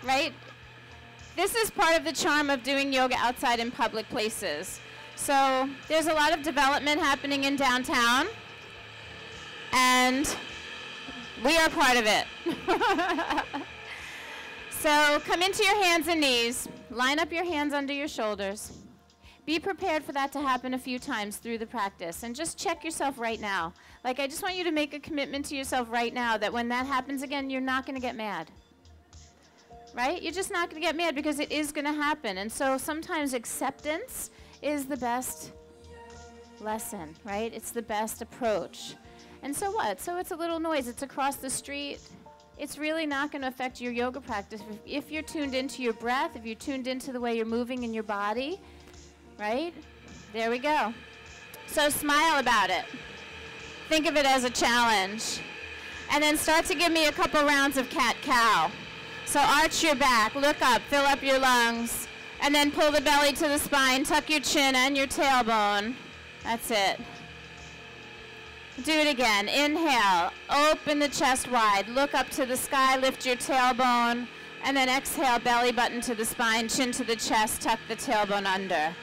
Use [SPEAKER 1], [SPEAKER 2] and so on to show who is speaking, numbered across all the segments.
[SPEAKER 1] right? This is part of the charm of doing yoga outside in public places. So there's a lot of development happening in downtown, and we are part of it. So come into your hands and knees. Line up your hands under your shoulders. Be prepared for that to happen a few times through the practice, and just check yourself right now. Like, I just want you to make a commitment to yourself right now that when that happens again, you're not going to get mad. Right? You're just not going to get mad, because it is going to happen. And so sometimes acceptance is the best lesson, right? It's the best approach. And so what? So it's a little noise. It's across the street. It's really not going to affect your yoga practice if you're tuned into your breath, if you're tuned into the way you're moving in your body, right? There we go. So smile about it. Think of it as a challenge. And then start to give me a couple rounds of cat-cow. So arch your back, look up, fill up your lungs, and then pull the belly to the spine, tuck your chin and your tailbone. That's it. Do it again. Inhale, open the chest wide, look up to the sky, lift your tailbone, and then exhale, belly button to the spine, chin to the chest, tuck the tailbone under.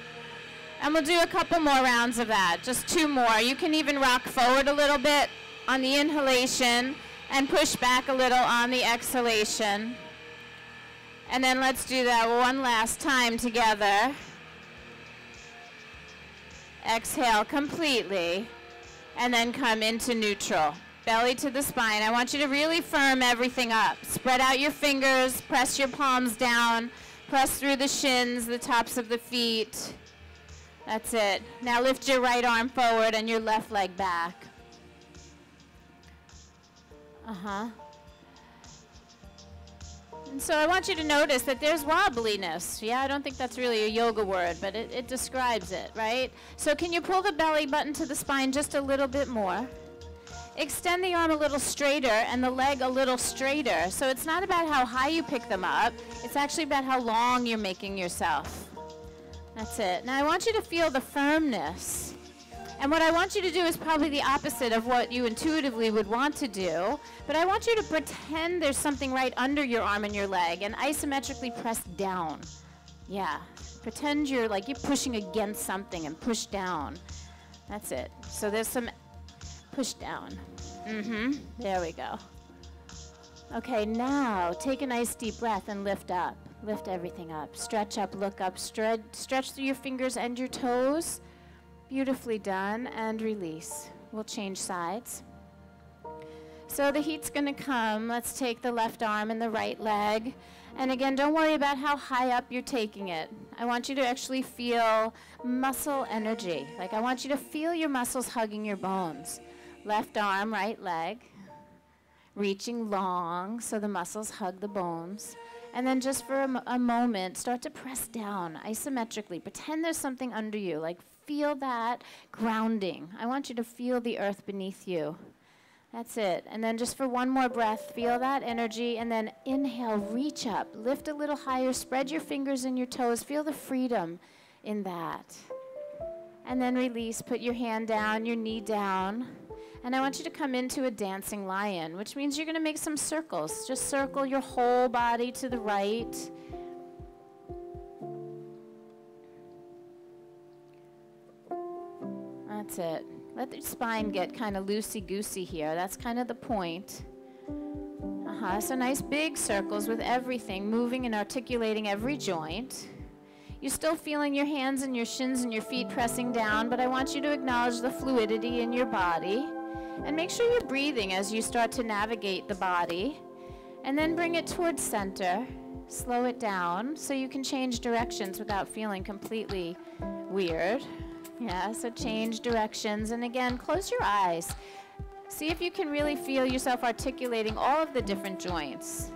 [SPEAKER 1] And we'll do a couple more rounds of that, just 2 more. You can even rock forward a little bit on the inhalation and push back a little on the exhalation. And then let's do that one last time together. Exhale completely, and then come into neutral. Belly to the spine. I want you to really firm everything up. Spread out your fingers, press your palms down, press through the shins, the tops of the feet. That's it. Now lift your right arm forward and your left leg back. And so I want you to notice that there's wobbliness. Yeah, I don't think that's really a yoga word, but it describes it, right? So can you pull the belly button to the spine just a little bit more? Extend the arm a little straighter and the leg a little straighter. So it's not about how high you pick them up. It's actually about how long you're making yourself. That's it. Now I want you to feel the firmness. And what I want you to do is probably the opposite of what you intuitively would want to do. But I want you to pretend there's something right under your arm and your leg and isometrically press down. Yeah. Pretend you're like you're pushing against something and push down. That's it. So there's some push down. There we go. Okay, now take a nice deep breath and lift up. Lift everything up. Stretch up, look up, stretch through your fingers and your toes. Beautifully done, and release. We'll change sides. So the heat's going to come. Let's take the left arm and the right leg. And again, don't worry about how high up you're taking it. I want you to actually feel muscle energy. Like I want you to feel your muscles hugging your bones. Left arm, right leg. Reaching long so the muscles hug the bones. And then just for a moment, start to press down isometrically. Pretend there's something under you. Like feel that grounding. I want you to feel the earth beneath you. That's it. And then just for one more breath, feel that energy. And then inhale, reach up. Lift a little higher. Spread your fingers and your toes. Feel the freedom in that. And then release. Put your hand down, your knee down. And I want you to come into a dancing lion, which means you're going to make some circles. Just circle your whole body to the right. That's it. Let the spine get kind of loosey-goosey here. That's kind of the point. So nice big circles with everything, moving and articulating every joint. You're still feeling your hands and your shins and your feet pressing down, but I want you to acknowledge the fluidity in your body. And make sure you're breathing as you start to navigate the body. And then bring it towards center. Slow it down so you can change directions without feeling completely weird. Yeah, so change directions. And again, close your eyes. See if you can really feel yourself articulating all of the different joints.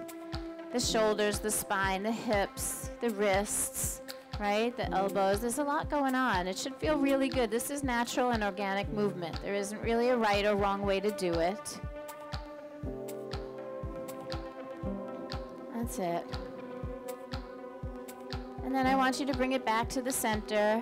[SPEAKER 1] The shoulders, the spine, the hips, the wrists, right? The elbows. There's a lot going on. It should feel really good. This is natural and organic movement. There isn't really a right or wrong way to do it. That's it. And then I want you to bring it back to the center.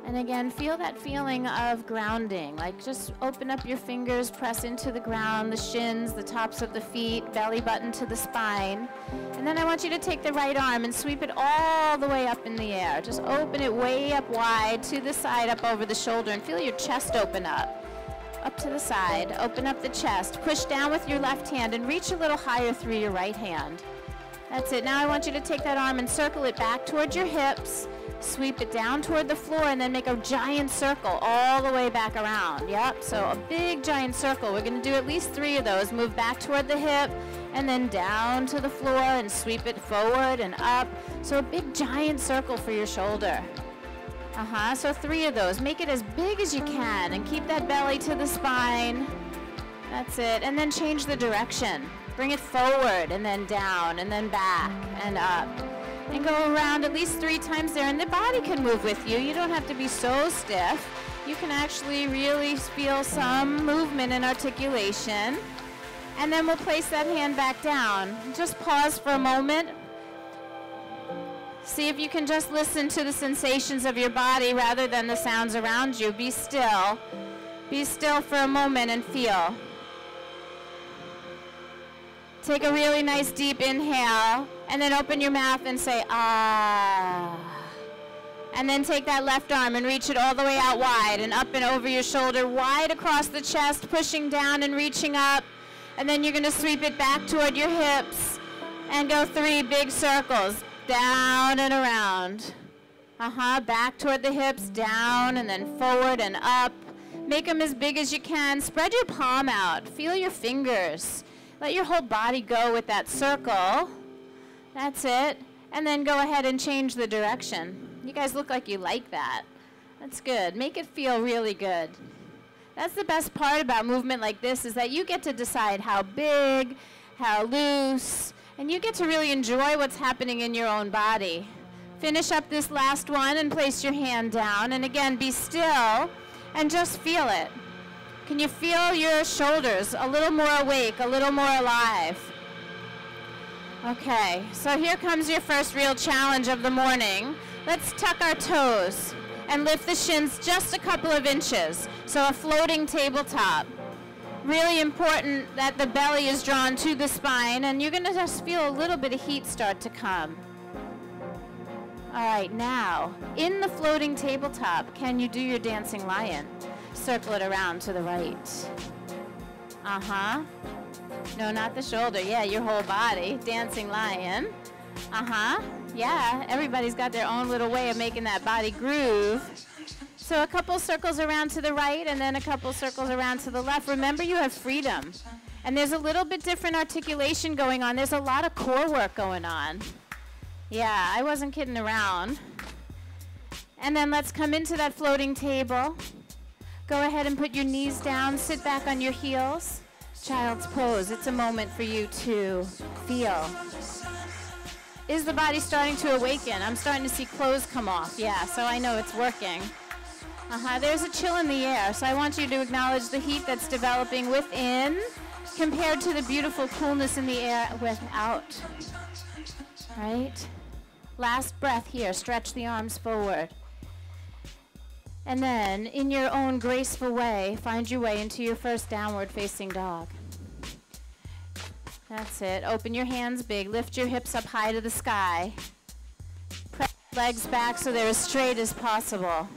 [SPEAKER 1] And again, feel that feeling of grounding. Like just open up your fingers, press into the ground, the shins, the tops of the feet, belly button to the spine. And then I want you to take the right arm and sweep it all the way up in the air. Just open it way up wide to the side, up over the shoulder, and feel your chest open up. Up to the side, open up the chest. Push down with your left hand and reach a little higher through your right hand. That's it. Now I want you to take that arm and circle it back towards your hips. Sweep it down toward the floor and then make a giant circle all the way back around. Yep, so a big giant circle. We're going to do at least 3 of those. Move back toward the hip and then down to the floor and sweep it forward and up. So a big giant circle for your shoulder. So 3 of those. Make it as big as you can and keep that belly to the spine. That's it. And then change the direction. Bring it forward and then down and then back and up. And go around at least 3 times there, and the body can move with you. You don't have to be so stiff. You can actually really feel some movement and articulation. And then we'll place that hand back down. Just pause for a moment. See if you can just listen to the sensations of your body rather than the sounds around you. Be still. Be still for a moment and feel. Take a really nice deep inhale, and then open your mouth and say, ah. And then take that left arm and reach it all the way out wide and up and over your shoulder, wide across the chest, pushing down and reaching up. And then you're going to sweep it back toward your hips and go 3 big circles, down and around. Back toward the hips, down and then forward and up. Make them as big as you can. Spread your palm out. Feel your fingers. Let your whole body go with that circle. That's it. And then go ahead and change the direction. You guys look like you like that. That's good. Make it feel really good. That's the best part about movement like this, is that you get to decide how big, how loose, and you get to really enjoy what's happening in your own body. Finish up this last one and place your hand down. And again, be still and just feel it. Can you feel your shoulders a little more awake, a little more alive? Okay, so here comes your first real challenge of the morning. Let's tuck our toes and lift the shins just a couple of inches. So a floating tabletop. Really important that the belly is drawn to the spine, and you're going to just feel a little bit of heat start to come. All right, now, in the floating tabletop, can you do your dancing lion? Circle it around to the right. No, not the shoulder. Yeah, your whole body. Dancing lion. Yeah, everybody's got their own little way of making that body groove. So a couple circles around to the right and then a couple circles around to the left. Remember, you have freedom. And there's a little bit different articulation going on. There's a lot of core work going on. Yeah, I wasn't kidding around. And then let's come into that floating table. Go ahead and put your knees down. Sit back on your heels. Child's pose. It's a moment for you to feel. Is the body starting to awaken? I'm starting to see clothes come off. Yeah, so I know it's working. There's a chill in the air. So I want you to acknowledge the heat that's developing within compared to the beautiful coolness in the air without. Right? Last breath here. Stretch the arms forward. And then, in your own graceful way, find your way into your first downward facing dog. That's it. Open your hands big. Lift your hips up high to the sky. Press your legs back so they're as straight as possible.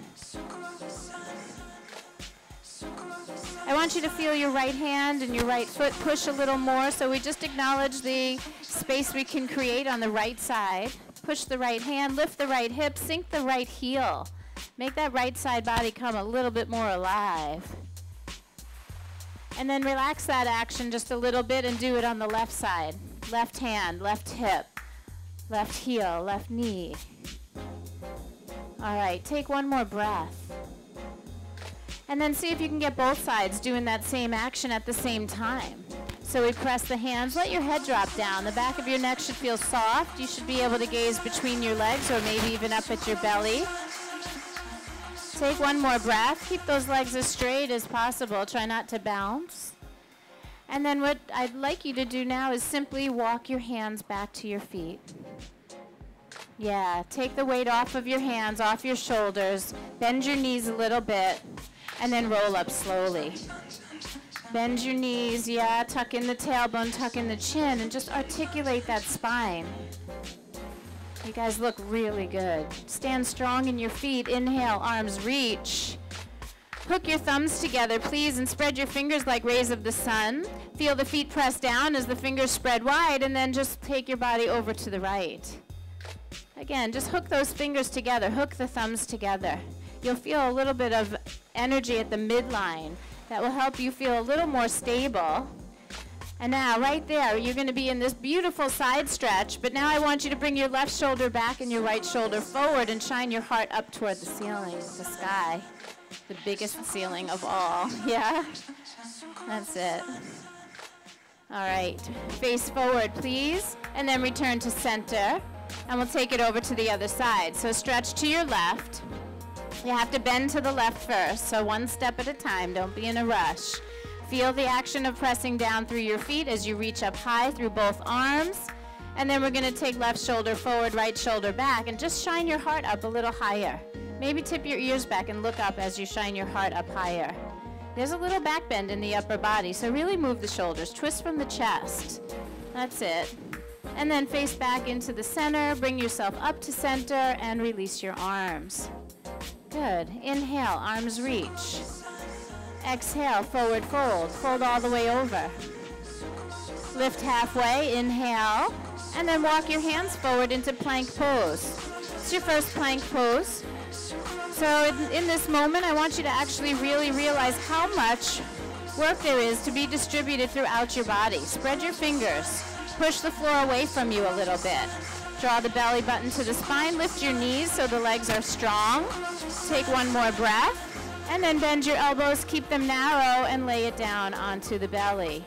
[SPEAKER 1] I want you to feel your right hand and your right foot push a little more, so we just acknowledge the space we can create on the right side. Push the right hand, lift the right hip, sink the right heel. Make that right side body come a little bit more alive. And then relax that action just a little bit and do it on the left side. Left hand, left hip, left heel, left knee. All right, take one more breath. And then see if you can get both sides doing that same action at the same time. So we press the hands, let your head drop down. The back of your neck should feel soft. You should be able to gaze between your legs or maybe even up at your belly. Take one more breath. Keep those legs as straight as possible. Try not to bounce. And then what I'd like you to do now is simply walk your hands back to your feet. Yeah, take the weight off of your hands, off your shoulders. Bend your knees a little bit, and then roll up slowly. Bend your knees, yeah, tuck in the tailbone, tuck in the chin, and just articulate that spine. You guys look really good. Stand strong in your feet. Inhale, arms reach. Hook your thumbs together, please, and spread your fingers like rays of the sun. Feel the feet press down as the fingers spread wide, and then just take your body over to the right. Again, just hook those fingers together. Hook the thumbs together. You'll feel a little bit of energy at the midline. That will help you feel a little more stable. And now, right there, you're going to be in this beautiful side stretch, but now I want you to bring your left shoulder back and your right shoulder forward and shine your heart up toward the ceiling, the sky, the biggest ceiling of all. Yeah? That's it. All right. Face forward, please, and then return to center, and we'll take it over to the other side. So stretch to your left. You have to bend to the left first, so one step at a time. Don't be in a rush. Feel the action of pressing down through your feet as you reach up high through both arms. And then we're going to take left shoulder forward, right shoulder back, and just shine your heart up a little higher. Maybe tip your ears back and look up as you shine your heart up higher. There's a little back bend in the upper body, so really move the shoulders. Twist from the chest. That's it. And then face back into the center. Bring yourself up to center and release your arms. Good. Inhale, arms reach. Exhale, forward fold. Fold all the way over. Lift halfway, inhale, and then walk your hands forward into plank pose. It's your first plank pose. So in this moment, I want you to actually really realize how much work there is to be distributed throughout your body. Spread your fingers. Push the floor away from you a little bit. Draw the belly button to the spine. Lift your knees so the legs are strong. Take one more breath. And then bend your elbows, keep them narrow, and lay it down onto the belly.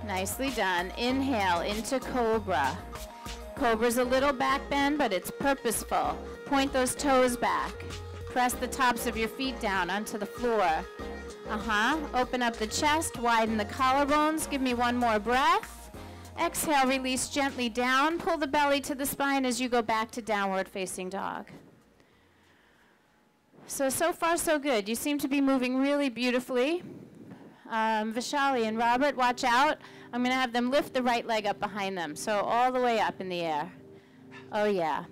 [SPEAKER 1] Nicely done. Inhale into Cobra. Cobra's a little back bend, but it's purposeful. Point those toes back. Press the tops of your feet down onto the floor. Open up the chest, widen the collarbones. Give me one more breath. Exhale, release gently down. Pull the belly to the spine as you go back to downward facing dog. So far so good. You seem to be moving really beautifully. Vishali and Robert, watch out. I'm going to have them lift the right leg up behind them. So all the way up in the air. Oh, yeah.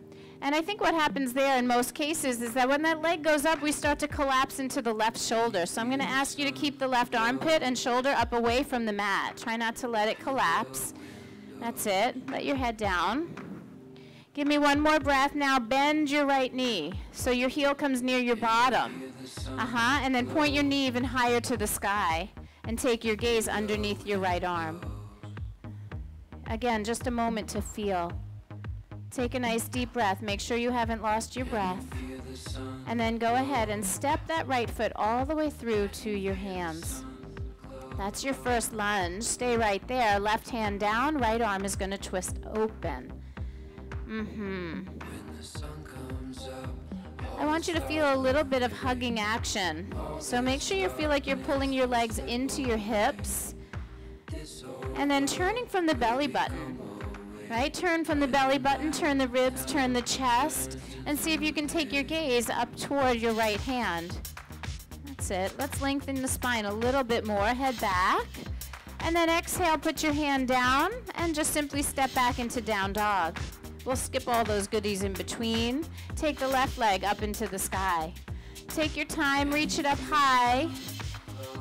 [SPEAKER 1] And I think what happens there in most cases is that when that leg goes up, we start to collapse into the left shoulder. So I'm going to ask you to keep the left armpit and shoulder up away from the mat. Try not to let it collapse. That's it. Let your head down. Give me one more breath. Now bend your right knee so your heel comes near your bottom. And then point your knee even higher to the sky and take your gaze underneath your right arm. Again, just a moment to feel. Take a nice deep breath. Make sure you haven't lost your breath. And then go ahead and step that right foot all the way through to your hands. That's your first lunge. Stay right there. Left hand down. Right arm is going to twist open. I want you to feel a little bit of hugging action. So make sure you feel like you're pulling your legs into your hips. And then turning from the belly button. Right? Turn from the belly button, turn the ribs, turn the chest, and see if you can take your gaze up toward your right hand. That's it. Let's lengthen the spine a little bit more. Head back. And then exhale, put your hand down, and just simply step back into down dog. We'll skip all those goodies in between. Take the left leg up into the sky. Take your time, reach it up high.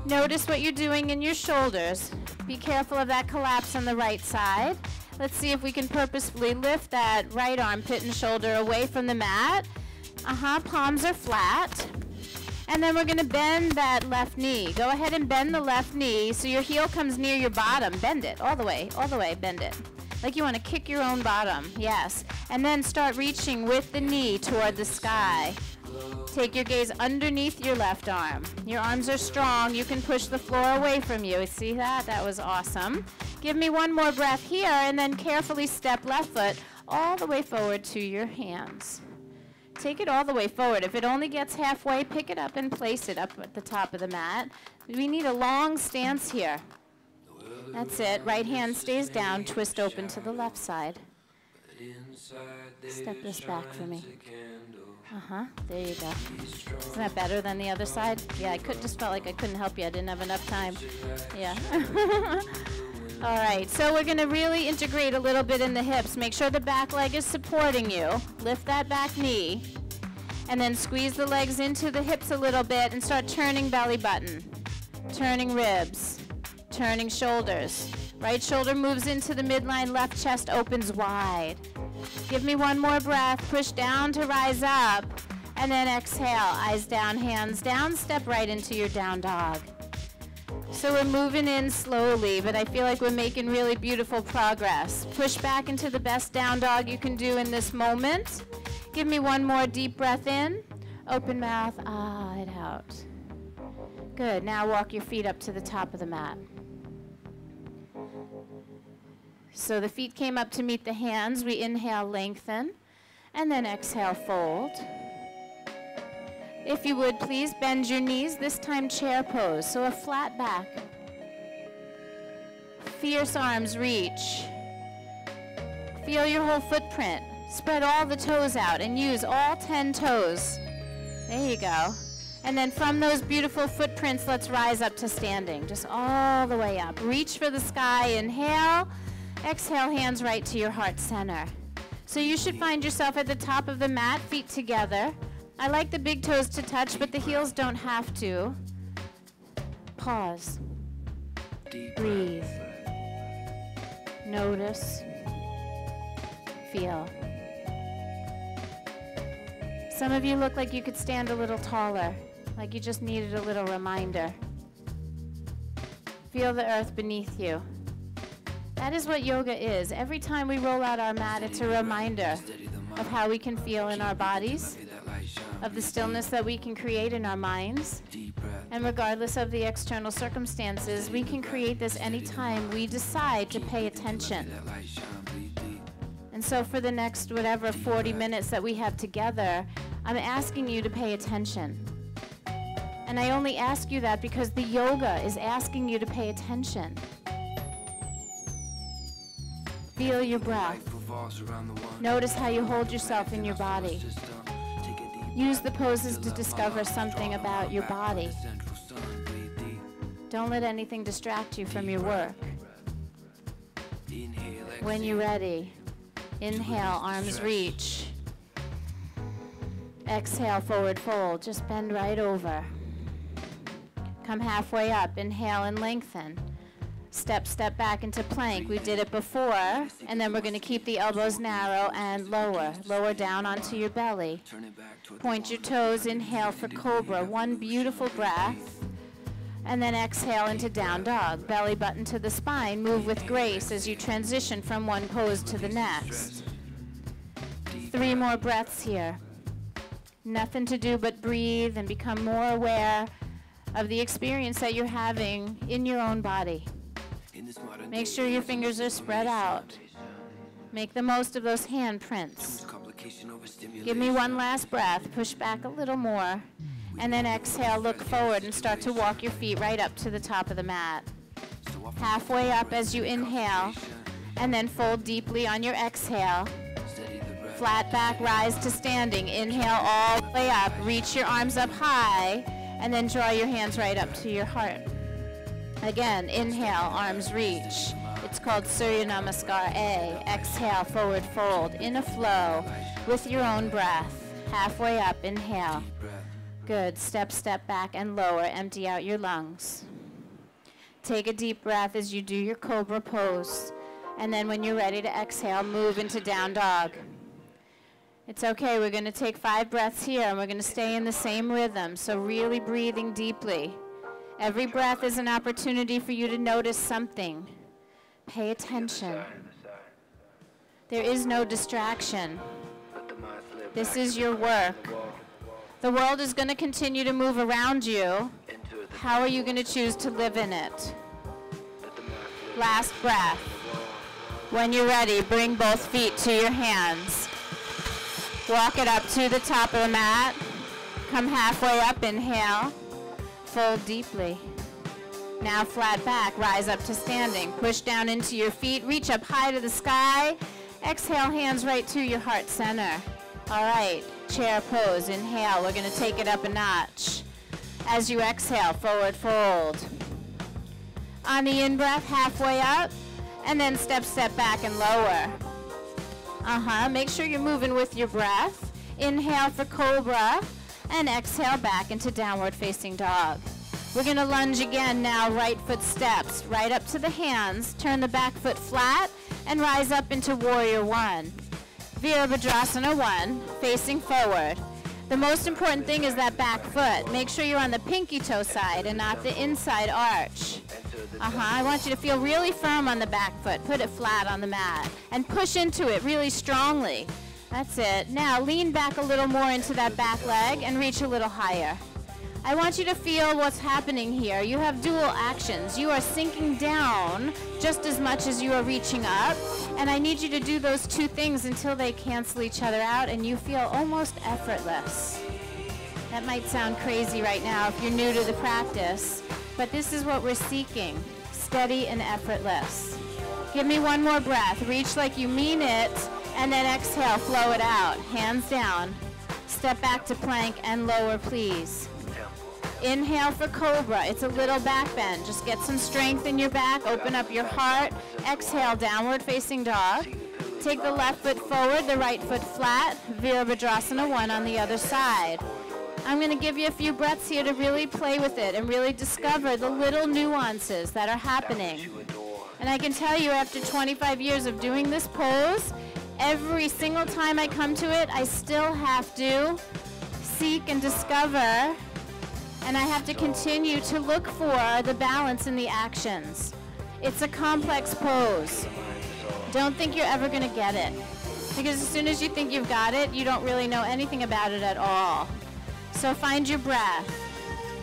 [SPEAKER 1] Notice what you're doing in your shoulders. Be careful of that collapse on the right side. Let's see if we can purposefully lift that right armpit and shoulder away from the mat. Palms are flat. And then we're going to bend that left knee. Go ahead and bend the left knee so your heel comes near your bottom. Bend it all the way, bend it. Like you want to kick your own bottom, yes. And then start reaching with the knee toward the sky. Take your gaze underneath your left arm. Your arms are strong. You can push the floor away from you. See that? That was awesome. Give me one more breath here, and then carefully step left foot all the way forward to your hands. Take it all the way forward. If it only gets halfway, pick it up and place it up at the top of the mat. We need a long stance here. That's it. Right hand stays down. Twist open to the left side. Step this back for me. There you go. Isn't that better than the other side? Yeah, I just felt like I couldn't help you. I didn't have enough time. Yeah. All right, so we're going to really integrate a little bit in the hips. Make sure the back leg is supporting you. Lift that back knee. And then squeeze the legs into the hips a little bit and start turning belly button, turning ribs, turning shoulders. Right shoulder moves into the midline, left chest opens wide. Give me one more breath. Push down to rise up. And then exhale, eyes down, hands down. Step right into your down dog. So we're moving in slowly, but I feel like we're making really beautiful progress. Push back into the best down dog you can do in this moment. Give me one more deep breath in. Open mouth, it out. Good, now walk your feet up to the top of the mat. So the feet came up to meet the hands. We inhale, lengthen, and then exhale, fold. If you would, please bend your knees, this time chair pose, so a flat back. Fierce arms reach. Feel your whole footprint. Spread all the toes out and use all 10 toes. There you go. And then from those beautiful footprints, let's rise up to standing, just all the way up. Reach for the sky, inhale. Exhale, hands right to your heart center. So you should find yourself at the top of the mat, feet together. I like the big toes to touch, but the heels don't have to. Pause. Breathe. Notice. Feel. Some of you look like you could stand a little taller, like you just needed a little reminder. Feel the earth beneath you. That is what yoga is. Every time we roll out our mat, it's a reminder of how we can feel in our bodies, of the stillness that we can create in our minds. And regardless of the external circumstances, we can create this anytime we decide to pay attention. And so for the next, 40 minutes that we have together, I'm asking you to pay attention. And I only ask you that because the yoga is asking you to pay attention. Feel your breath. Notice how you hold yourself in your body. Use the poses to discover something about your body. Don't let anything distract you from your work. When you're ready, inhale, arms reach. Exhale, forward fold. Just bend right over. Come halfway up. Inhale and lengthen. Step back into plank. We did it before, and then we're going to keep the elbows narrow and lower. Lower down onto your belly. Point your toes. Inhale for cobra. One beautiful breath. And then exhale into down dog. Belly button to the spine. Move with grace as you transition from one pose to the next. 3 more breaths here. Nothing to do but breathe and become more aware of the experience that you're having in your own body. Make sure your fingers are spread out. Make the most of those handprints. Give me one last breath. Push back a little more. And then exhale, look forward and start to walk your feet right up to the top of the mat. Halfway up as you inhale, and then fold deeply on your exhale. Flat back, rise to standing. Inhale all the way up. Reach your arms up high, and then draw your hands right up to your heart. Again, inhale, arms reach. It's called Surya Namaskar A. Exhale, forward fold, in a flow with your own breath. Halfway up, inhale. Good. Step back and lower. Empty out your lungs. Take a deep breath as you do your cobra pose. And then when you're ready to exhale, move into down dog. It's okay. We're going to take 5 breaths here, and we're going to stay in the same rhythm. So really breathing deeply. Every breath is an opportunity for you to notice something. Pay attention. There is no distraction. This is your work. The world is going to continue to move around you. How are you going to choose to live in it? Last breath. When you're ready, bring both feet to your hands. Walk it up to the top of the mat. Come halfway up, inhale. Fold deeply. Now flat back, rise up to standing. Push down into your feet, reach up high to the sky, Exhale, hands right to your heart center. All right, chair pose. Inhale, we're going to take it up a notch. As you exhale, forward fold. On the in-breath, halfway up, and then step back and lower. Make sure you're moving with your breath. Inhale for cobra, and exhale back into downward facing dog. We're going to lunge again now, right foot steps, right up to the hands, turn the back foot flat, and rise up into warrior one. Virabhadrasana 1, facing forward. The most important thing is that back foot. Make sure you're on the pinky toe side and not the inside arch. I want you to feel really firm on the back foot. Put it flat on the mat and push into it really strongly. That's it. Now lean back a little more into that back leg and reach a little higher. I want you to feel what's happening here. You have dual actions. You are sinking down just as much as you are reaching up, and I need you to do those two things until they cancel each other out and you feel almost effortless. That might sound crazy right now if you're new to the practice, but this is what we're seeking, steady and effortless. Give me one more breath. Reach like you mean it, and then exhale, flow it out. Hands down. Step back to plank and lower, please. Inhale for cobra. It's a little back bend. Just get some strength in your back. Open up your heart. Exhale, downward facing dog. Take the left foot forward, the right foot flat. Virabhadrasana 1 on the other side. I'm going to give you a few breaths here to really play with it and really discover the little nuances that are happening. And I can tell you, after 25 years of doing this pose, every single time I come to it, I still have to seek and discover, and I have to continue to look for the balance in the actions. It's a complex pose. Don't think you're ever going to get it, because as soon as you think you've got it, you don't really know anything about it at all. So find your breath.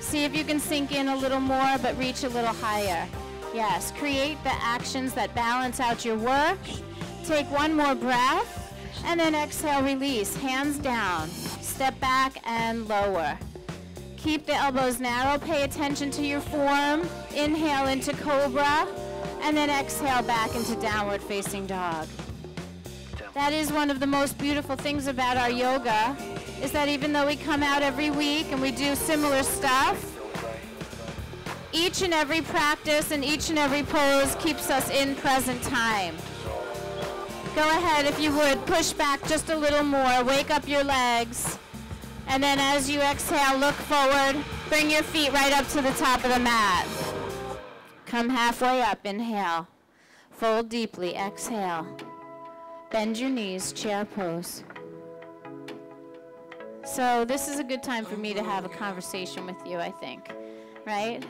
[SPEAKER 1] See if you can sink in a little more, but reach a little higher. Yes, create the actions that balance out your work. Take one more breath, and then exhale, release. Hands down. Step back and lower. Keep the elbows narrow. Pay attention to your form. Inhale into cobra, and then exhale back into downward facing dog. That is one of the most beautiful things about our yoga, is that even though we come out every week and we do similar stuff, each and every practice and each and every pose keeps us in present time. Go ahead, if you would, push back just a little more, wake up your legs, and then as you exhale, look forward, bring your feet right up to the top of the mat. Come halfway up, inhale, fold deeply, exhale, bend your knees, chair pose. So this is a good time for me to have a conversation with you, I think, right?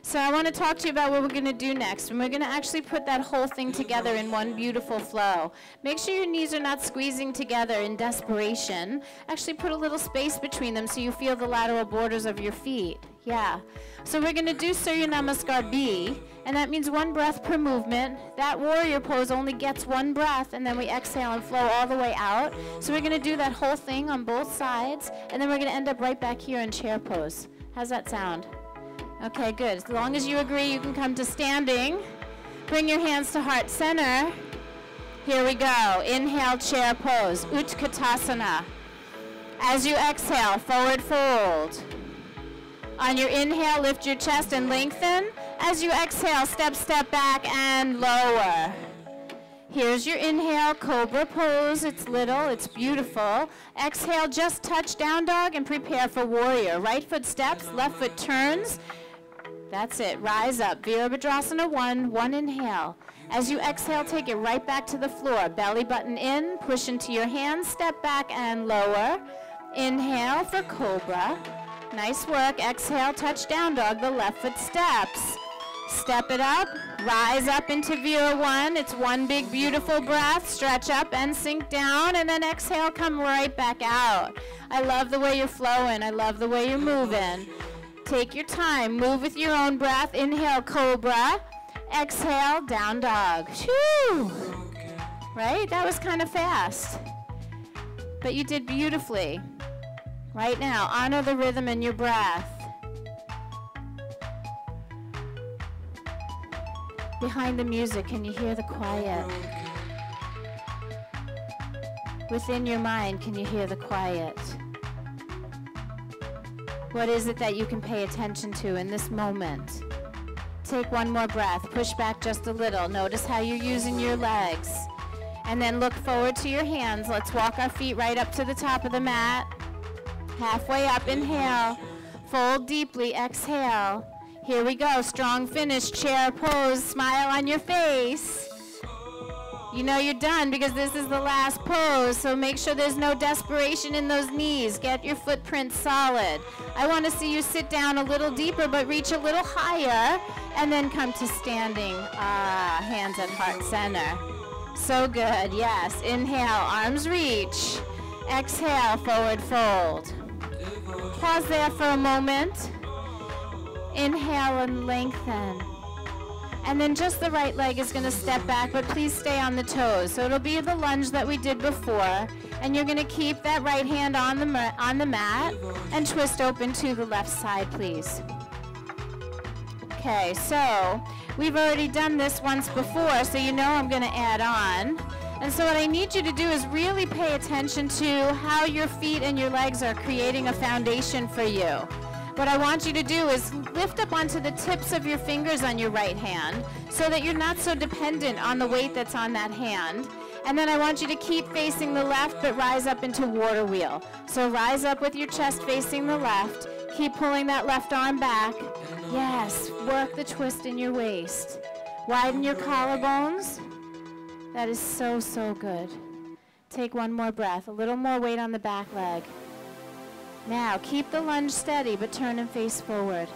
[SPEAKER 1] So I want to talk to you about what we're going to do next, and we're going to actually put that whole thing together in one beautiful flow. Make sure your knees are not squeezing together in desperation. Actually put a little space between them so you feel the lateral borders of your feet. Yeah. So we're going to do Surya Namaskar B, and that means one breath per movement. That warrior pose only gets one breath, and then we exhale and flow all the way out. So we're going to do that whole thing on both sides, and then we're going to end up right back here in chair pose. How's that sound? Okay, good. As long as you agree, you can come to standing. Bring your hands to heart center. Here we go. Inhale, chair pose, Utkatasana. As you exhale, forward fold. On your inhale, lift your chest and lengthen. As you exhale, step back and lower. Here's your inhale, cobra pose. It's little, it's beautiful. Exhale, just touch down dog and prepare for warrior. Right foot steps, left foot turns. That's it. Rise up. Virabhadrasana 1, one inhale. As you exhale, take it right back to the floor. Belly button in, push into your hands, step back and lower. Inhale for cobra. Nice work. Exhale, touch down dog, the left foot steps. Step it up, rise up into Vira 1. It's one big beautiful breath. Stretch up and sink down, and then exhale, come right back out. I love the way you're flowing. I love the way you're moving. Take your time. Move with your own breath. Inhale, cobra. Exhale, down dog. Whew. Right? That was kind of fast. But you did beautifully. Right now, honor the rhythm in your breath. Behind the music, can you hear the quiet? Within your mind, can you hear the quiet? What is it that you can pay attention to in this moment? Take one more breath. Push back just a little. Notice how you're using your legs. And then look forward to your hands. Let's walk our feet right up to the top of the mat. Halfway up, inhale. Fold deeply, exhale. Here we go. Strong finish, chair pose. Smile on your face. You know you're done because this is the last pose, so make sure there's no desperation in those knees. Get your footprint solid. I want to see you sit down a little deeper, but reach a little higher, and then come to standing. Hands at heart center. So good, yes. Inhale, arms reach. Exhale, forward fold. Pause there for a moment. Inhale and lengthen. And then just the right leg is going to step back, but please stay on the toes. So it'll be the lunge that we did before. And you're going to keep that right hand on the mat and twist open to the left side, please. Okay, so we've already done this once before, so you know I'm going to add on. And so what I need you to do is really pay attention to how your feet and your legs are creating a foundation for you. What I want you to do is lift up onto the tips of your fingers on your right hand so that you're not so dependent on the weight that's on that hand. And then I want you to keep facing the left but rise up into water wheel. So rise up with your chest facing the left. Keep pulling that left arm back. Yes, work the twist in your waist. Widen your collarbones. That is so, so good. Take one more breath. A little more weight on the back leg. Now, keep the lunge steady, but turn and face forward.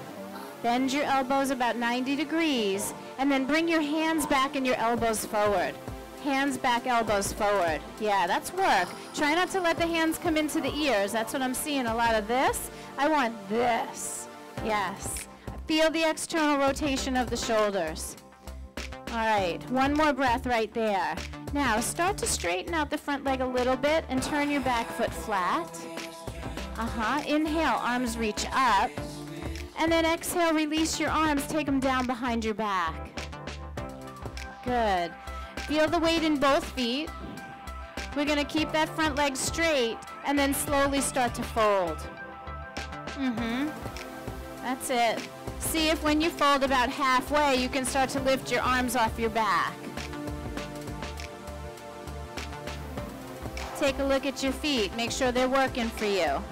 [SPEAKER 1] Bend your elbows about 90 degrees, and then bring your hands back and your elbows forward. Hands back, elbows forward. Yeah, that's work. Try not to let the hands come into the ears. That's what I'm seeing, a lot of this. I want this. Yes. Feel the external rotation of the shoulders. All right, one more breath right there. Now, start to straighten out the front leg a little bit and turn your back foot flat. Inhale, arms reach up. And then exhale, release your arms, take them down behind your back. Good. Feel the weight in both feet. We're going to keep that front leg straight and then slowly start to fold. That's it. See if when you fold about halfway, you can start to lift your arms off your back. Take a look at your feet. Make sure they're working for you.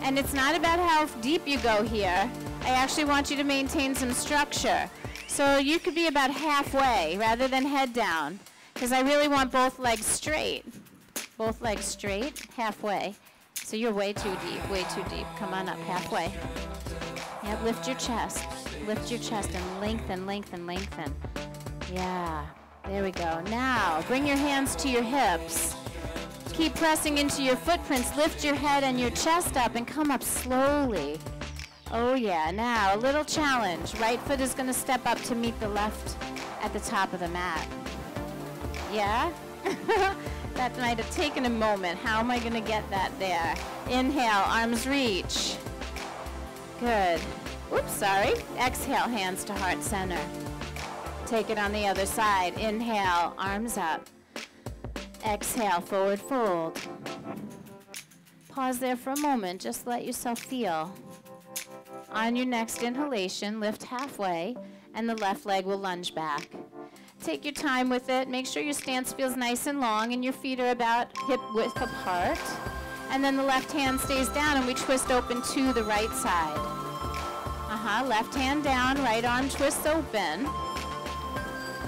[SPEAKER 1] And it's not about how deep you go here. I actually want you to maintain some structure. So you could be about halfway rather than head down, because I really want both legs straight. Both legs straight, halfway. So you're way too deep, way too deep. Come on up, halfway. Yeah, lift your chest. Lift your chest and lengthen, lengthen, lengthen. Yeah, there we go. Now, bring your hands to your hips. Keep pressing into your footprints. Lift your head and your chest up and come up slowly. Oh yeah, now a little challenge. Right foot is going to step up to meet the left at the top of the mat. Yeah? That might have taken a moment. How am I going to get that there? Inhale, arms reach. Good. Oops, sorry. Exhale, hands to heart center. Take it on the other side. Inhale, arms up. Exhale, forward fold. Pause there for a moment. Just let yourself feel. On your next inhalation, lift halfway, and the left leg will lunge back. Take your time with it. Make sure your stance feels nice and long, and your feet are about hip width apart. And then the left hand stays down, and we twist open to the right side. Left hand down, right arm twists open.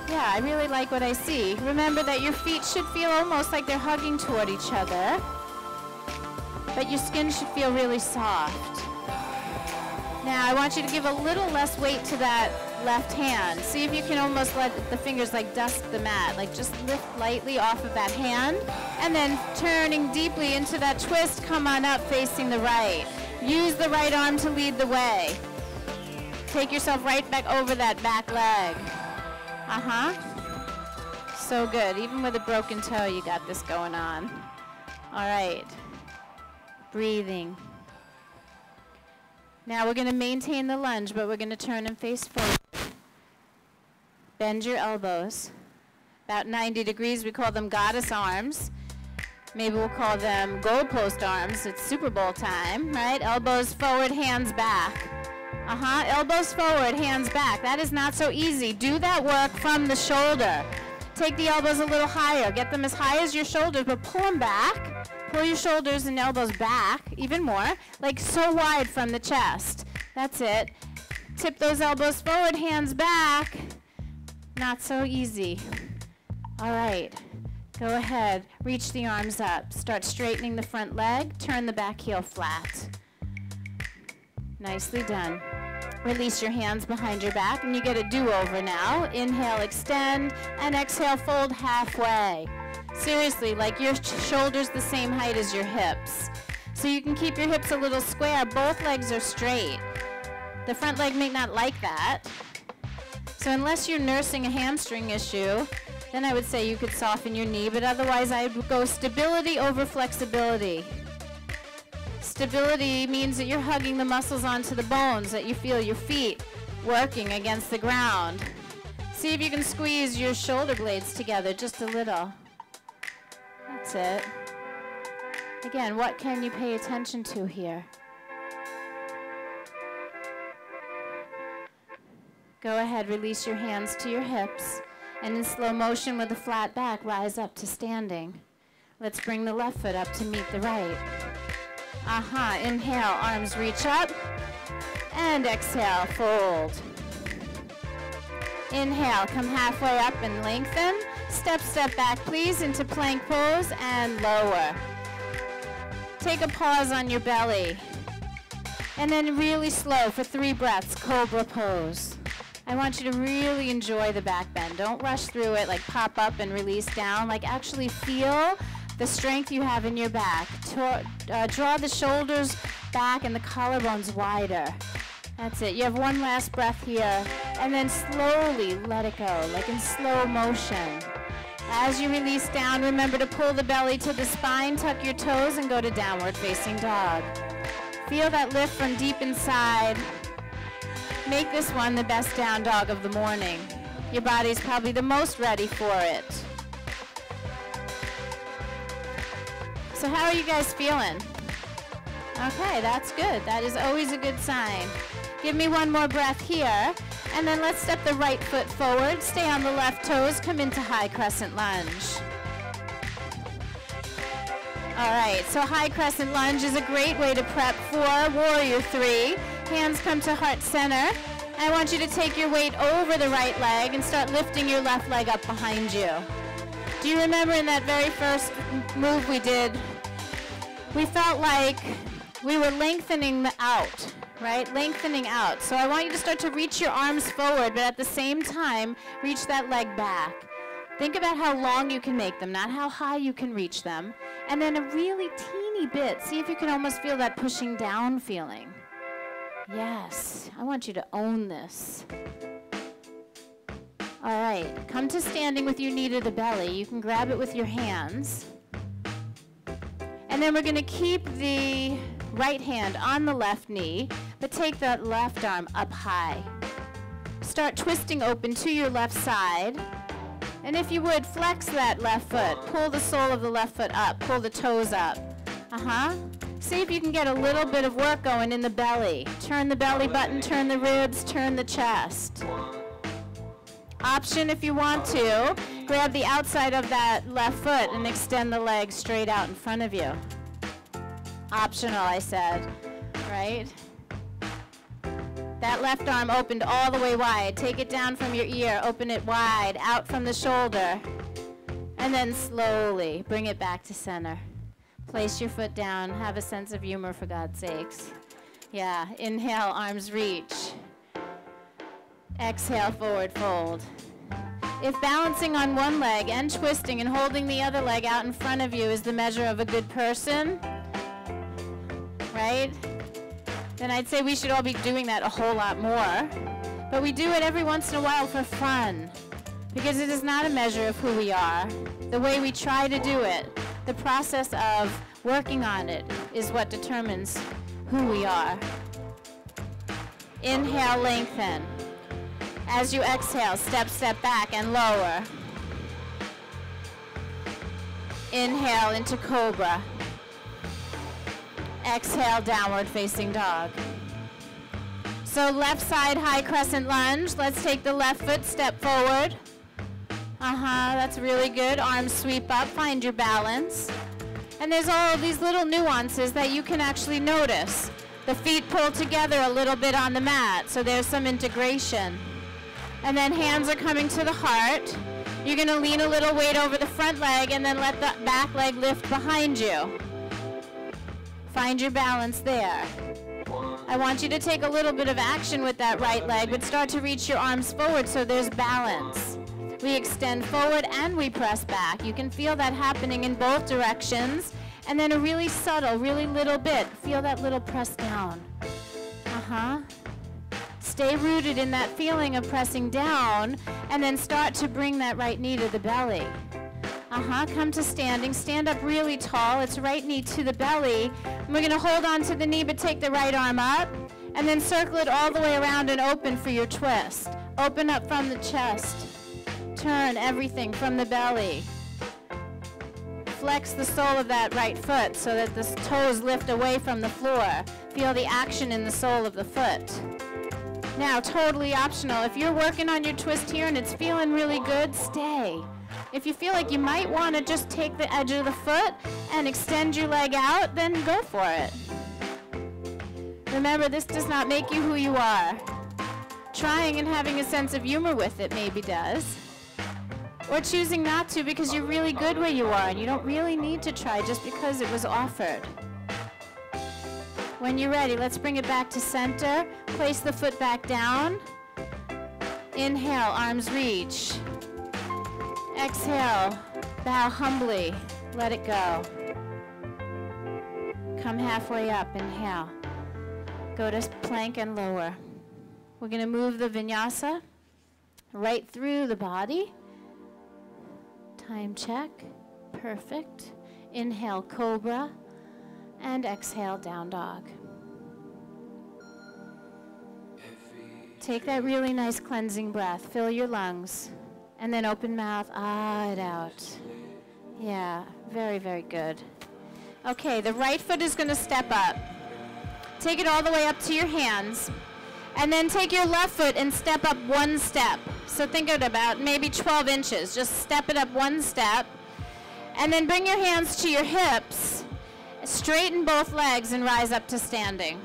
[SPEAKER 1] Yeah, I really like what I see. Remember that your feet should feel almost like they're hugging toward each other, but your skin should feel really soft. Now, I want you to give a little less weight to that left hand. See if you can almost let the fingers like dust the mat, like just lift lightly off of that hand, and then turning deeply into that twist, come on up facing the right. Use the right arm to lead the way. Take yourself right back over that back leg. So good. Even with a broken toe, you got this going on. All right. Breathing. Now we're going to maintain the lunge, but we're going to turn and face forward. Bend your elbows. About 90 degrees, we call them goddess arms. Maybe we'll call them goalpost arms. It's Super Bowl time, right? Elbows forward, hands back. Elbows forward, hands back. That is not so easy. Do that work from the shoulder. Take the elbows a little higher. Get them as high as your shoulders, but pull them back. Pull your shoulders and elbows back even more, like so wide from the chest. That's it. Tip those elbows forward, hands back. Not so easy. All right. Go ahead. Reach the arms up. Start straightening the front leg. Turn the back heel flat. Nicely done. Release your hands behind your back, and you get a do-over now. Inhale, extend, and exhale, fold halfway. Seriously, like your shoulders the same height as your hips. So you can keep your hips a little square. Both legs are straight. The front leg may not like that. So unless you're nursing a hamstring issue, then I would say you could soften your knee, but otherwise I would go stability over flexibility. Stability means that you're hugging the muscles onto the bones, that you feel your feet working against the ground. See if you can squeeze your shoulder blades together just a little. That's it. Again, what can you pay attention to here? Go ahead, release your hands to your hips, and in slow motion with a flat back, rise up to standing. Let's bring the left foot up to meet the right. Inhale, arms reach up, and exhale, fold. Inhale, come halfway up and lengthen. Step back, please, into plank pose and lower. Take a pause on your belly. And then really slow for 3 breaths, cobra pose. I want you to really enjoy the back bend. Don't rush through it, like pop up and release down. Like actually feel the strength you have in your back. Draw the shoulders back and the collarbones wider. That's it. You have one last breath here. And then slowly let it go, like in slow motion. As you release down, remember to pull the belly to the spine, tuck your toes, and go to downward facing dog. Feel that lift from deep inside. Make this one the best down dog of the morning. Your body's probably the most ready for it. So how are you guys feeling? Okay, that's good. That is always a good sign. Give me one more breath here, and then let's step the right foot forward. Stay on the left toes. Come into high crescent lunge. All right, so high crescent lunge is a great way to prep for warrior 3. Hands come to heart center. I want you to take your weight over the right leg and start lifting your left leg up behind you. Do you remember in that very first move we did, we felt like we were lengthening out, right? Lengthening out. So I want you to start to reach your arms forward, but at the same time, reach that leg back. Think about how long you can make them, not how high you can reach them. And then a really teeny bit, see if you can almost feel that pushing down feeling. Yes, I want you to own this. All right, come to standing with your knee to the belly. You can grab it with your hands. And then we're going to keep the right hand on the left knee, but take that left arm up high. Start twisting open to your left side. And if you would, flex that left foot. Pull the sole of the left foot up. Pull the toes up. See if you can get a little bit of work going in the belly. Turn the belly button, turn the ribs, turn the chest. Option if you want to, grab the outside of that left foot and extend the leg straight out in front of you. Optional, I said, right? That left arm opened all the way wide. Take it down from your ear, open it wide, out from the shoulder, and then slowly bring it back to center. Place your foot down, have a sense of humor for God's sakes. Yeah, inhale, arms reach. Exhale, forward fold. If balancing on one leg and twisting and holding the other leg out in front of you is the measure of a good person, right? Then I'd say we should all be doing that a whole lot more. But we do it every once in a while for fun, because it is not a measure of who we are. The way we try to do it, the process of working on it, is what determines who we are. Inhale, lengthen. As you exhale, step back and lower. Inhale into cobra. Exhale, downward facing dog. So left side high crescent lunge. Let's take the left foot, step forward. That's really good. Arms sweep up, find your balance. And there's all of these little nuances that you can actually notice. The feet pull together a little bit on the mat, so there's some integration. And then hands are coming to the heart. You're gonna lean a little weight over the front leg and then let the back leg lift behind you. Find your balance there. I want you to take a little bit of action with that right leg, but start to reach your arms forward so there's balance. We extend forward and we press back. You can feel that happening in both directions. And then a really subtle, really little bit. Feel that little press down. Stay rooted in that feeling of pressing down, and then start to bring that right knee to the belly. Come to standing. Stand up really tall. It's right knee to the belly. And we're going to hold on to the knee, but take the right arm up, and then circle it all the way around and open for your twist. Open up from the chest. Turn everything from the belly. Flex the sole of that right foot so that the toes lift away from the floor. Feel the action in the sole of the foot. Now, totally optional. If you're working on your twist here and it's feeling really good, stay. If you feel like you might want to just take the edge of the foot and extend your leg out, then go for it. Remember, this does not make you who you are. Trying and having a sense of humor with it maybe does. Or choosing not to because you're really good where you are and you don't really need to try just because it was offered. When you're ready, let's bring it back to center. Place the foot back down. Inhale, arms reach. Exhale, bow humbly. Let it go. Come halfway up, inhale. Go to plank and lower. We're going to move the vinyasa right through the body. Time check. Perfect. Inhale, cobra. And exhale, down dog. Take that really nice cleansing breath. Fill your lungs. And then open mouth, it out. Yeah, very, very good. Okay, the right foot is going to step up. Take it all the way up to your hands. And then take your left foot and step up one step. So think of it about maybe 12 inches. Just step it up one step. And then bring your hands to your hips. Straighten both legs and rise up to standing.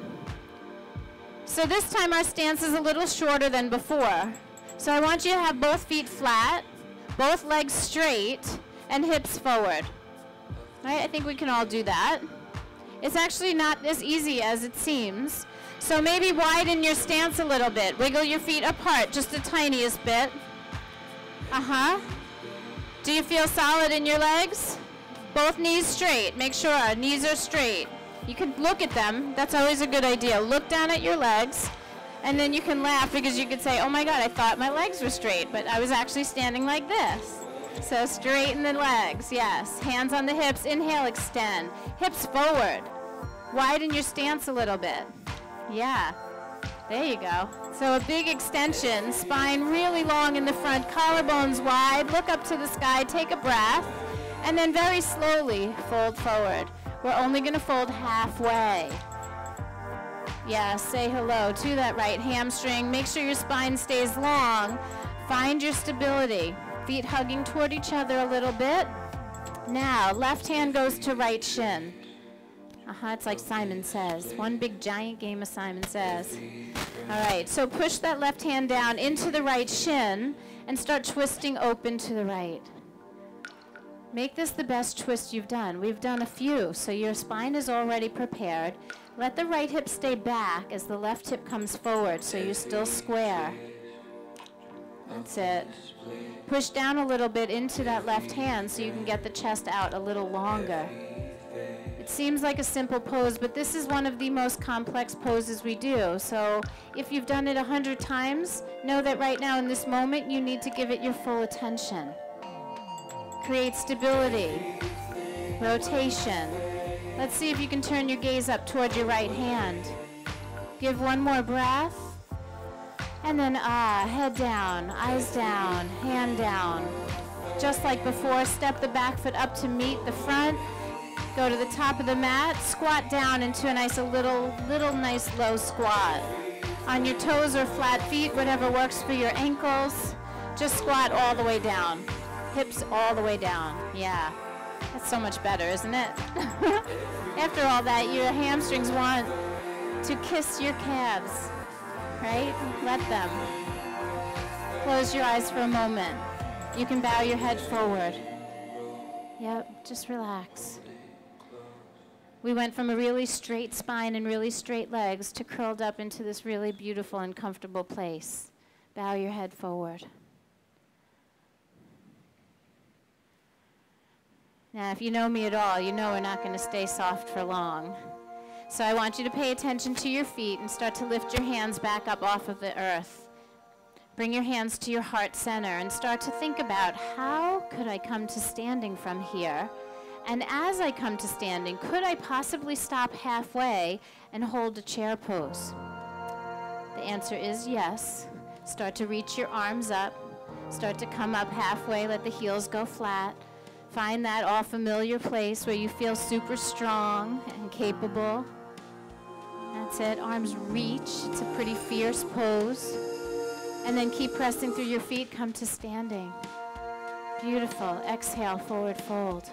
[SPEAKER 1] So this time our stance is a little shorter than before. So I want you to have both feet flat, both legs straight, and hips forward. Right? I think we can all do that. It's actually not as easy as it seems. So maybe widen your stance a little bit. Wiggle your feet apart just the tiniest bit. Do you feel solid in your legs? Both knees straight. Make sure knees are straight. You can look at them. That's always a good idea. Look down at your legs, and then you can laugh because you could say, oh my God, I thought my legs were straight, but I was actually standing like this. So straighten the legs, yes. Hands on the hips. Inhale, extend. Hips forward. Widen your stance a little bit. Yeah, there you go. So a big extension, spine really long in the front, collarbones wide. Look up to the sky, take a breath, and then very slowly fold forward. We're only going to fold halfway. Yeah, say hello to that right hamstring. Make sure your spine stays long. Find your stability. Feet hugging toward each other a little bit. Now, left hand goes to right shin. It's like Simon Says. One big giant game of Simon Says. All right, so push that left hand down into the right shin and start twisting open to the right. Make this the best twist you've done. We've done a few, so your spine is already prepared. Let the right hip stay back as the left hip comes forward so you're still square. That's it. Push down a little bit into that left hand so you can get the chest out a little longer. It seems like a simple pose, but this is one of the most complex poses we do. So if you've done it 100 times, know that right now in this moment you need to give it your full attention. Create stability, rotation. Let's see if you can turn your gaze up toward your right hand. Give one more breath. And then head down, eyes down, hand down. Just like before, step the back foot up to meet the front. Go to the top of the mat, squat down into a nice little nice low squat. On your toes or flat feet, whatever works for your ankles. Just squat all the way down. Hips all the way down. Yeah. That's so much better, isn't it? After all that, your hamstrings want to kiss your calves, right? Let them. Close your eyes for a moment. You can bow your head forward. Yep, just relax. We went from a really straight spine and really straight legs to curled up into this really beautiful and comfortable place. Bow your head forward. Now, if you know me at all, you know we're not going to stay soft for long. So I want you to pay attention to your feet and start to lift your hands back up off of the earth. Bring your hands to your heart center and start to think about, how could I come to standing from here? And as I come to standing, could I possibly stop halfway and hold a chair pose? The answer is yes. Start to reach your arms up. Start to come up halfway, let the heels go flat. Find that all familiar place where you feel super strong and capable. That's it, arms reach. It's a pretty fierce pose. And then keep pressing through your feet, come to standing. Beautiful, exhale, forward fold.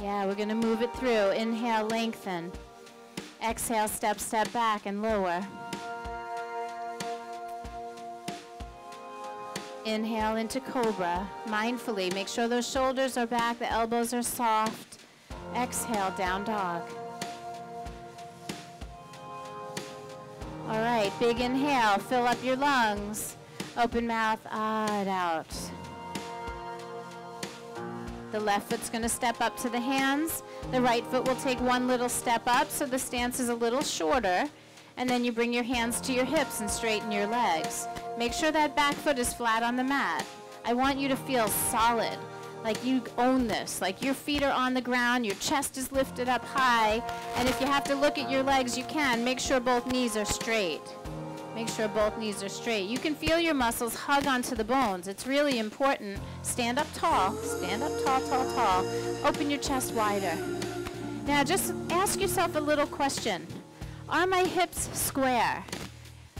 [SPEAKER 1] Yeah, we're gonna move it through. Inhale, lengthen. Exhale, step, step back and lower. Inhale into cobra. Mindfully, make sure those shoulders are back, the elbows are soft. Exhale, down dog. All right, big inhale, fill up your lungs. Open mouth, ah, it out. The left foot's gonna step up to the hands. The right foot will take one little step up, so the stance is a little shorter. And then you bring your hands to your hips and straighten your legs. Make sure that back foot is flat on the mat. I want you to feel solid, like you own this, like your feet are on the ground, your chest is lifted up high, and if you have to look at your legs, you can. Make sure both knees are straight. Make sure both knees are straight. You can feel your muscles hug onto the bones. It's really important. Stand up tall. Stand up tall, tall, tall. Open your chest wider. Now just ask yourself a little question. Are my hips square?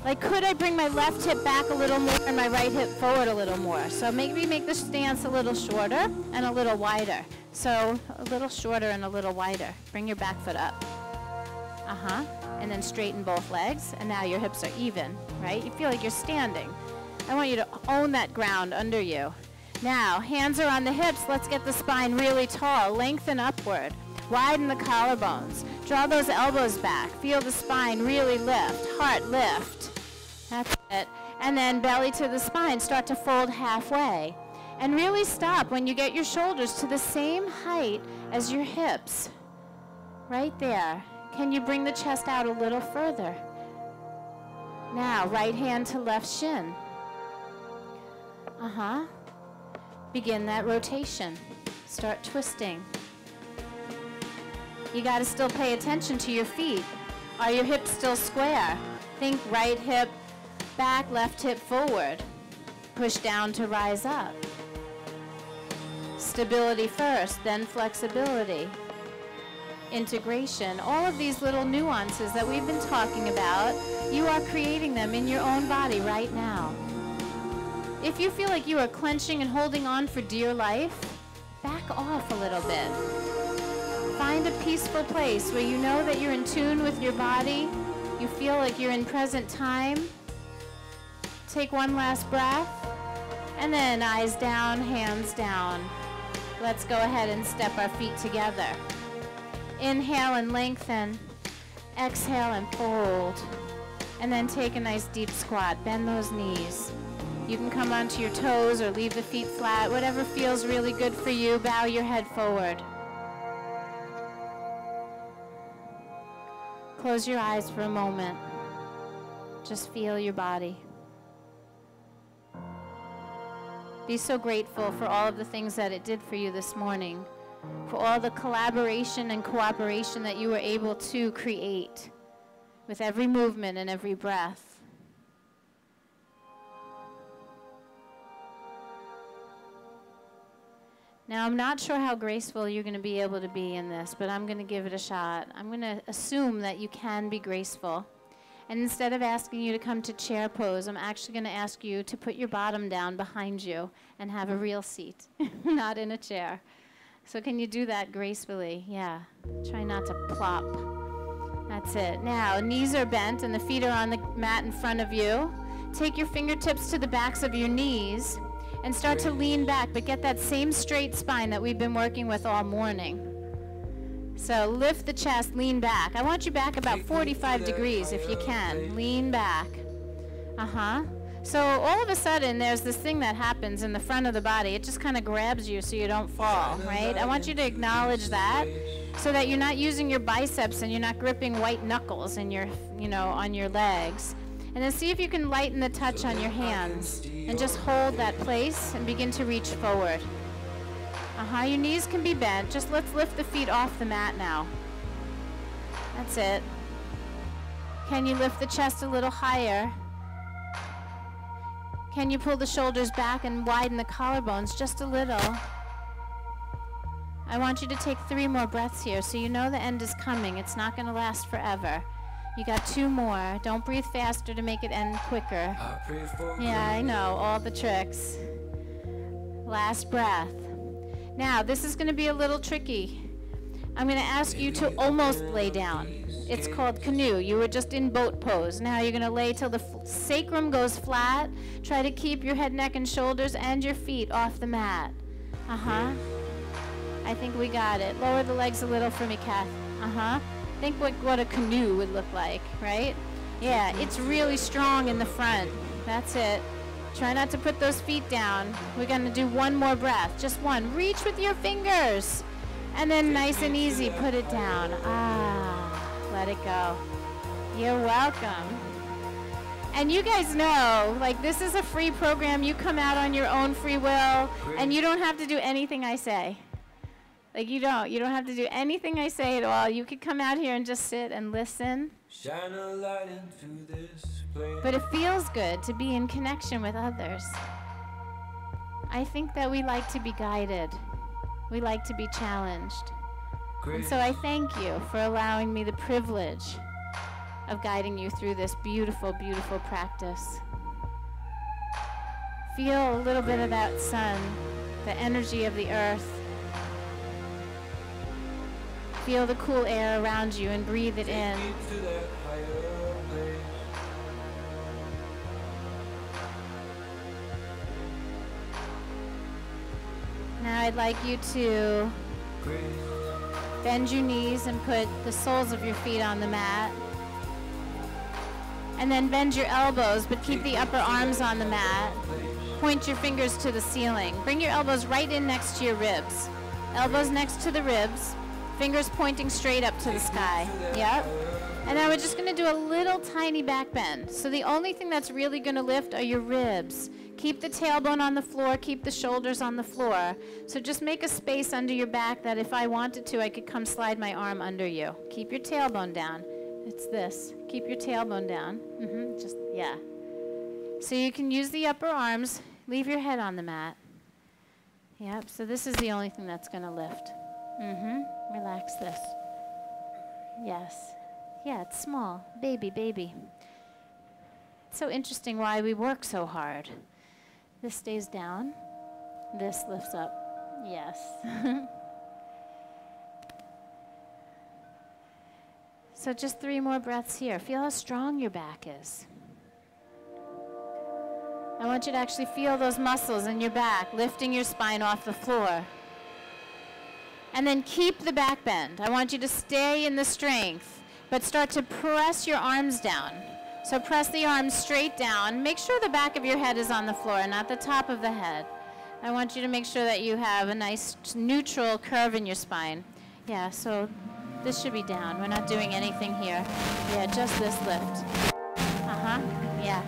[SPEAKER 1] Like, could I bring my left hip back a little more and my right hip forward a little more? So maybe make the stance a little shorter and a little wider. So a little shorter and a little wider. Bring your back foot up. And then straighten both legs. And now your hips are even, right? You feel like you're standing. I want you to own that ground under you. Now, hands are on the hips. Let's get the spine really tall. Lengthen upward. Widen the collarbones. Draw those elbows back. Feel the spine really lift. Heart lift. That's it. And then belly to the spine. Start to fold halfway. And really stop when you get your shoulders to the same height as your hips. Right there. Can you bring the chest out a little further? Now, right hand to left shin. Begin that rotation. Start twisting. You got to still pay attention to your feet. Are your hips still square? Think right hip back, left hip forward. Push down to rise up. Stability first, then flexibility. Integration. All of these little nuances that we've been talking about, you are creating them in your own body right now. If you feel like you are clenching and holding on for dear life, back off a little bit. Find a peaceful place where you know that you're in tune with your body. You feel like you're in present time. Take one last breath. And then eyes down, hands down. Let's go ahead and step our feet together. Inhale and lengthen. Exhale and fold. And then take a nice deep squat. Bend those knees. You can come onto your toes or leave the feet flat. Whatever feels really good for you. Bow your head forward. Close your eyes for a moment. Just feel your body. Be so grateful for all of the things that it did for you this morning, for all the collaboration and cooperation that you were able to create with every movement and every breath. Now, I'm not sure how graceful you're going to be able to be in this, but I'm going to give it a shot. I'm going to assume that you can be graceful. And instead of asking you to come to chair pose, I'm actually going to ask you to put your bottom down behind you and have a real seat, not in a chair. So can you do that gracefully? Yeah. Try not to plop. That's it. Now, knees are bent and the feet are on the mat in front of you. Take your fingertips to the backs of your knees and start to lean back, but get that same straight spine that we've been working with all morning. So lift the chest, lean back. I want you back about 45 degrees if you can. Lean back. So all of a sudden, there's this thing that happens in the front of the body. It just kind of grabs you so you don't fall, right? I want you to acknowledge that so that you're not using your biceps and you're not gripping white knuckles in your, on your legs. And then see if you can lighten the touch on your hands and just hold that place and begin to reach forward. Your knees can be bent. Just let's lift the feet off the mat now. That's it. Can you lift the chest a little higher? Can you pull the shoulders back and widen the collarbones just a little? I want you to take 3 more breaths here so you know the end is coming. It's not going to last forever. You got 2 more. Don't breathe faster to make it end quicker. Yeah, I know, all the tricks. Last breath. Now, this is going to be a little tricky. I'm going to ask you to almost lay down. It's called canoe. You were just in boat pose. Now you're going to lay till the sacrum goes flat. Try to keep your head, neck, and shoulders and your feet off the mat. I think we got it. Lower the legs a little for me, Kath. Think what a canoe would look like, right? Yeah, it's really strong in the front. That's it. Try not to put those feet down. We're going to do 1 more breath. Just 1. Reach with your fingers. And then nice and easy, put it down. Let it go. You're welcome. And you guys know, like, this is a free program. You come out on your own free will, and you don't have to do anything I say. Like, you don't have to do anything I say at all. You could come out here and just sit and listen. Shine a light into this place. But it feels good to be in connection with others. I think that we like to be guided. We like to be challenged. And so I thank you for allowing me the privilege of guiding you through this beautiful, beautiful practice. Feel a little bit of that sun, the energy of the earth. Feel the cool air around you and breathe it in. Now I'd like you to bend your knees and put the soles of your feet on the mat. And then bend your elbows, but keep the upper arms on the mat. Point your fingers to the ceiling. Bring your elbows right in next to your ribs. Elbows next to the ribs. Fingers pointing straight up to the sky. Yep. And now we're just going to do a little tiny back bend. So the only thing that's really going to lift are your ribs. Keep the tailbone on the floor. Keep the shoulders on the floor. So just make a space under your back that if I wanted to, I could come slide my arm under you. Keep your tailbone down. It's this. Keep your tailbone down. Yeah. So you can use the upper arms. Leave your head on the mat. Yep. So this is the only thing that's going to lift. Relax this. Yes. Yeah, it's small. Baby, baby. It's so interesting why we work so hard. This stays down. This lifts up. Yes. So just 3 more breaths here. Feel how strong your back is. I want you to actually feel those muscles in your back, lifting your spine off the floor. And then keep the back bend. I want you to stay in the strength, but start to press your arms down. So press the arms straight down. Make sure the back of your head is on the floor, not the top of the head. I want you to make sure that you have a nice neutral curve in your spine. Yeah, so this should be down. We're not doing anything here. Yeah, just this lift. Yeah.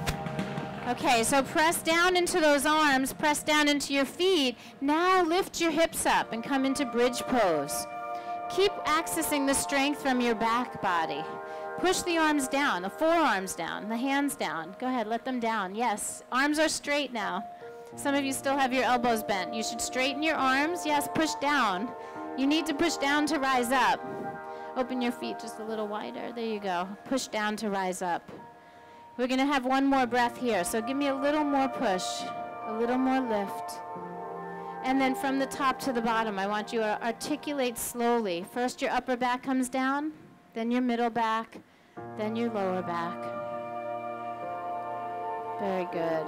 [SPEAKER 1] Okay, so press down into those arms, press down into your feet. Now lift your hips up and come into bridge pose. Keep accessing the strength from your back body. Push the arms down, the forearms down, the hands down. Go ahead, let them down. Yes, arms are straight now. Some of you still have your elbows bent. You should straighten your arms. Yes, push down. You need to push down to rise up. Open your feet just a little wider. There you go. Push down to rise up. We're going to have one more breath here. So give me a little more push, a little more lift. And then from the top to the bottom, I want you to articulate slowly. First your upper back comes down, then your middle back, then your lower back. Very good.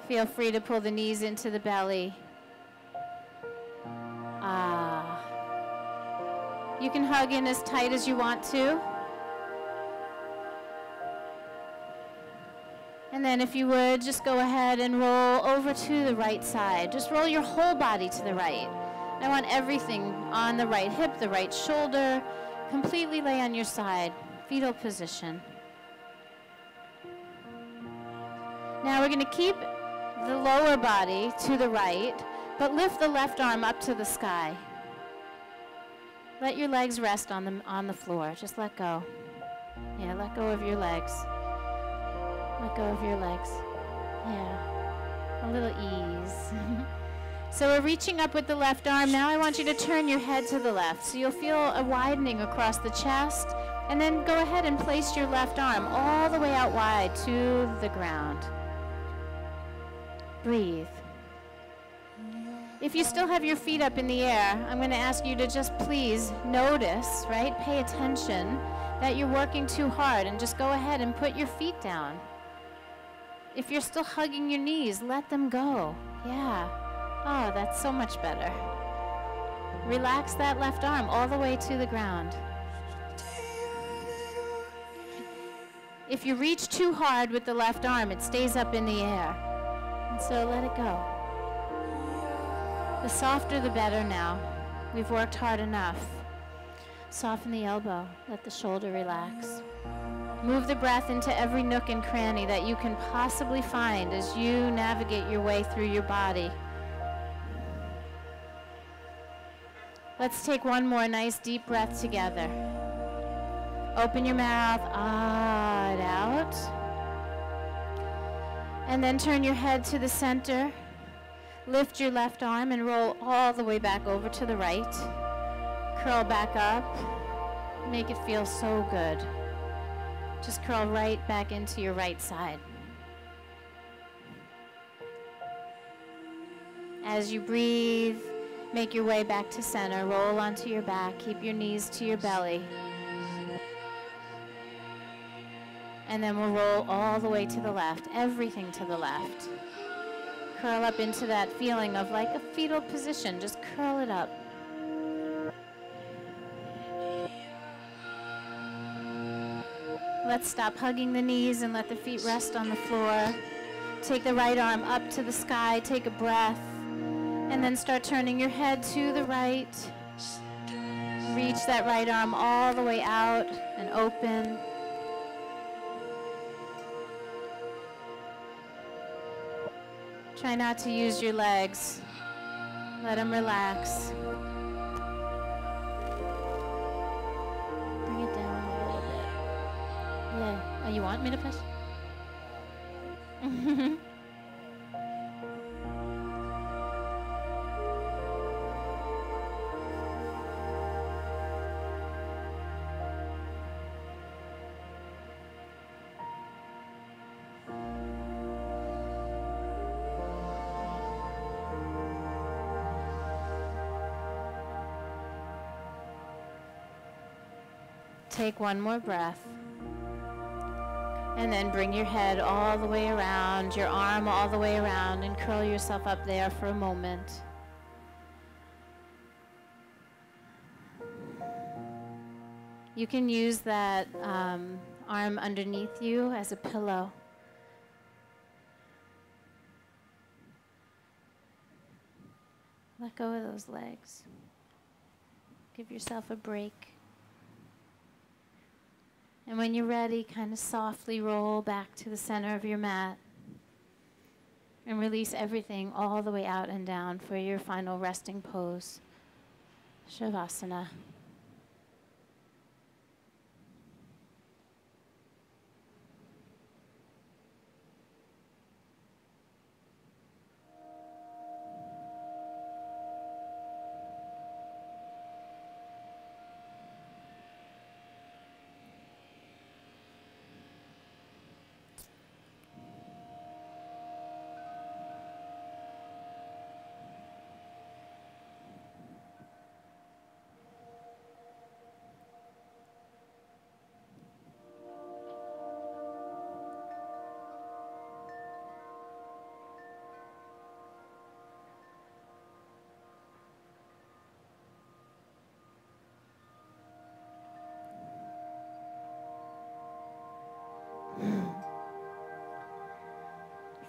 [SPEAKER 1] Feel free to pull the knees into the belly. You can hug in as tight as you want to. And then if you would, just go ahead and roll over to the right side. Just roll your whole body to the right. I want everything on the right hip, the right shoulder. Completely lay on your side. Fetal position. Now we're going to keep the lower body to the right, but lift the left arm up to the sky. Let your legs rest on the floor. Just let go. Yeah, let go of your legs. Let go of your legs. Yeah, a little ease. So we're reaching up with the left arm. Now I want you to turn your head to the left. So you'll feel a widening across the chest. And then go ahead and place your left arm all the way out wide to the ground. Breathe. If you still have your feet up in the air, I'm going to ask you to just please notice, right? Pay attention that you're working too hard, and just go ahead and put your feet down. If you're still hugging your knees, let them go. Yeah. Oh, that's so much better. Relax that left arm all the way to the ground. If you reach too hard with the left arm, it stays up in the air. And so let it go. The softer the better now. We've worked hard enough. Soften the elbow. Let the shoulder relax. Move the breath into every nook and cranny that you can possibly find as you navigate your way through your body. Let's take one more nice deep breath together. Open your mouth, it out. And then turn your head to the center. Lift your left arm and roll all the way back over to the right. Curl back up. Make it feel so good. Just curl right back into your right side. As you breathe, make your way back to center. Roll onto your back. Keep your knees to your belly. And then we'll roll all the way to the left, everything to the left. Curl up into that feeling of like a fetal position. Just curl it up. Let's stop hugging the knees and let the feet rest on the floor. Take the right arm up to the sky, take a breath, and then start turning your head to the right. Reach that right arm all the way out and open. Try not to use your legs. Let them relax. Bring it down a little bit. Yeah. Oh, you want me to push? Take one more breath. And then bring your head all the way around, your arm all the way around, and curl yourself up there for a moment. You can use that arm underneath you as a pillow. Let go of those legs. Give yourself a break. And when you're ready, kind of softly roll back to the center of your mat and release everything all the way out and down for your final resting pose, Shavasana.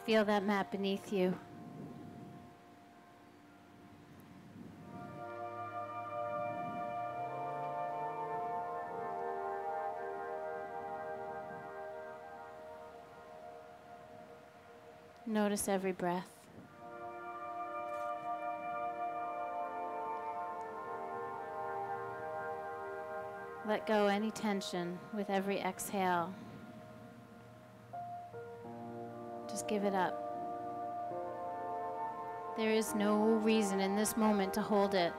[SPEAKER 1] Feel that mat beneath you. Notice every breath. Let go any tension with every exhale. Just give it up. There is no reason in this moment to hold it.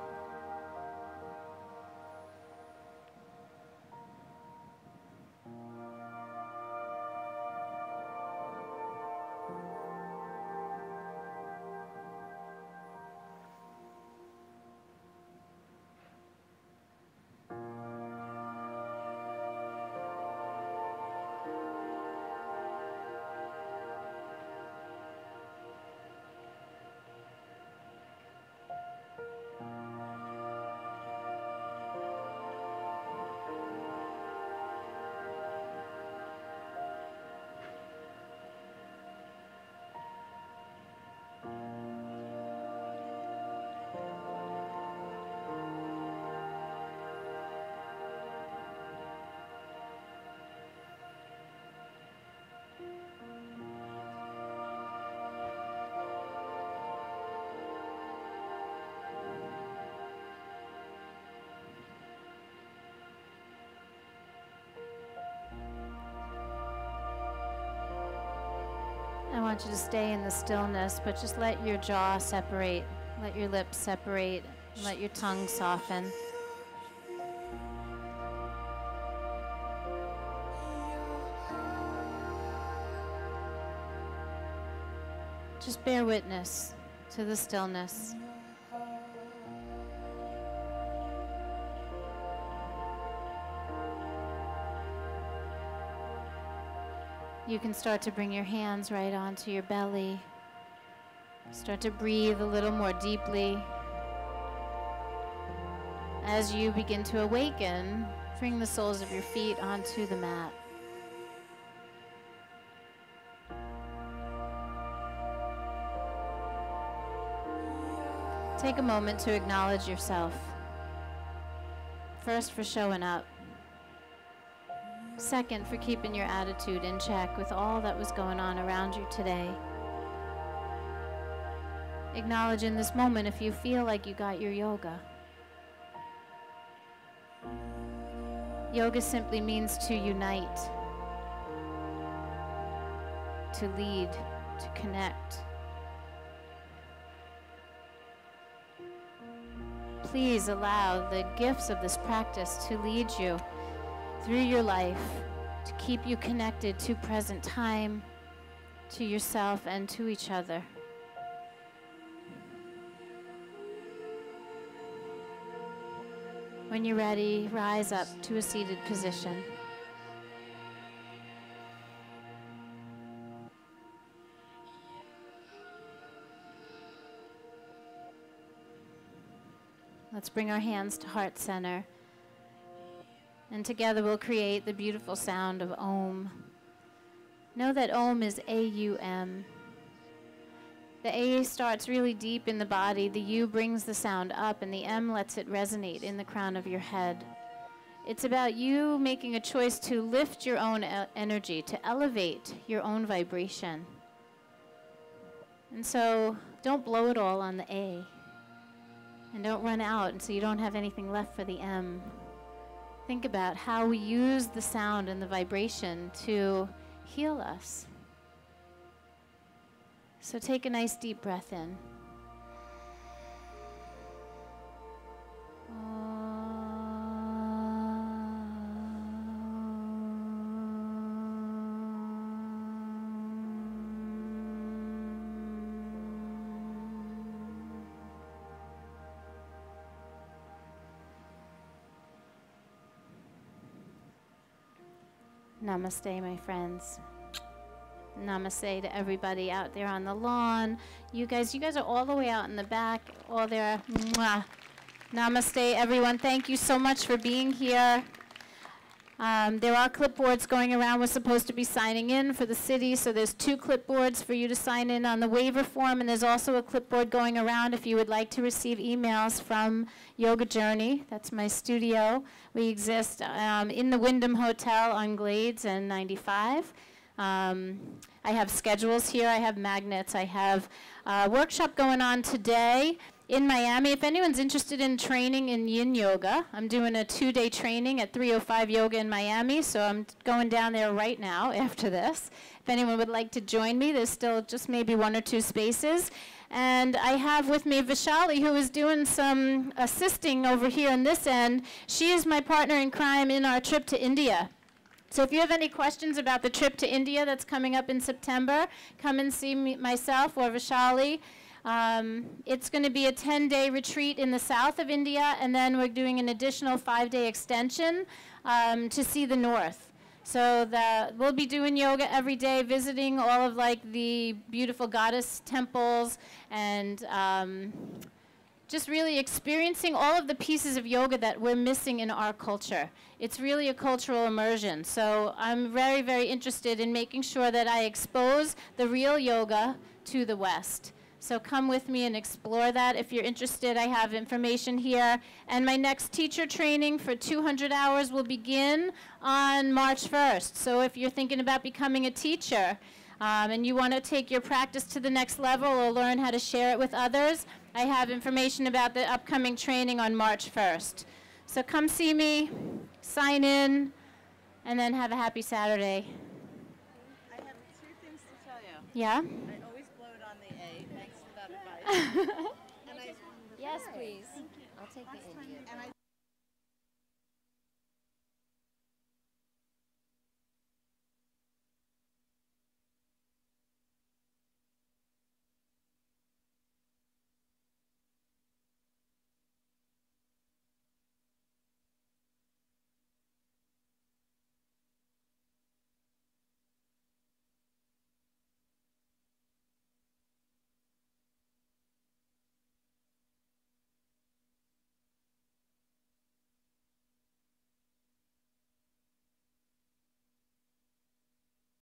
[SPEAKER 1] I want you to stay in the stillness, but just let your jaw separate, let your lips separate, let your tongue soften. Just bear witness to the stillness. You can start to bring your hands right onto your belly. Start to breathe a little more deeply. As you begin to awaken, bring the soles of your feet onto the mat. Take a moment to acknowledge yourself. First, for showing up. Second, for keeping your attitude in check with all that was going on around you today. Acknowledge in this moment if you feel like you got your yoga. Yoga simply means to unite, to lead, to connect. Please allow the gifts of this practice to lead you through your life, to keep you connected to present time, to yourself, and to each other. When you're ready, rise up to a seated position. Let's bring our hands to heart center. And together we'll create the beautiful sound of Om. Know that Om is A-U-M. The A starts really deep in the body, the U brings the sound up, and the M lets it resonate in the crown of your head. It's about you making a choice to lift your own energy, to elevate your own vibration. And so don't blow it all on the A. And don't run out, and so you don't have anything left for the M. Think about how we use the sound and the vibration to heal us. So take a nice deep breath in. Namaste, my friends. Namaste to everybody out there on the lawn. You guys are all the way out in the back, all there. Mwah. Namaste, everyone. Thank you so much for being here. There are clipboards going around. We're supposed to be signing in for the city, so there's 2 clipboards for you to sign in on the waiver form, and there's also a clipboard going around if you would like to receive emails from Yoga Journey. That's my studio. We exist in the Wyndham Hotel on Glades and 95. I have schedules here. I have magnets. I have a workshop going on today in Miami. If anyone's interested in training in yin yoga, I'm doing a 2-day training at 305 Yoga in Miami, so I'm going down there right now after this. If anyone would like to join me, there's still just maybe 1 or 2 spaces. And I have with me Vishali, who is doing some assisting over here on this end. She is my partner in crime in our trip to India. So if you have any questions about the trip to India that's coming up in September, come and see me, myself or Vishali. It's going to be a 10-day retreat in the south of India, and then we're doing an additional 5-day extension to see the north. So we'll be doing yoga every day, visiting all of the beautiful goddess temples, and just really experiencing all of the pieces of yoga that we're missing in our culture. It's really a cultural immersion. So I'm very, very interested in making sure that I expose the real yoga to the West. So come with me and explore that. If you're interested, I have information here. And my next teacher training for 200 hours will begin on March 1st. So if you're thinking about becoming a teacher and you want to take your practice to the next level or learn how to share it with others, I have information about the upcoming training on March 1st. So come see me, sign in, and then have a happy Saturday.
[SPEAKER 2] I have 2 things to tell you.
[SPEAKER 1] Yeah?
[SPEAKER 2] I always blow it on the A. Thanks for that advice.
[SPEAKER 3] Yes, please. I'll take the Indian.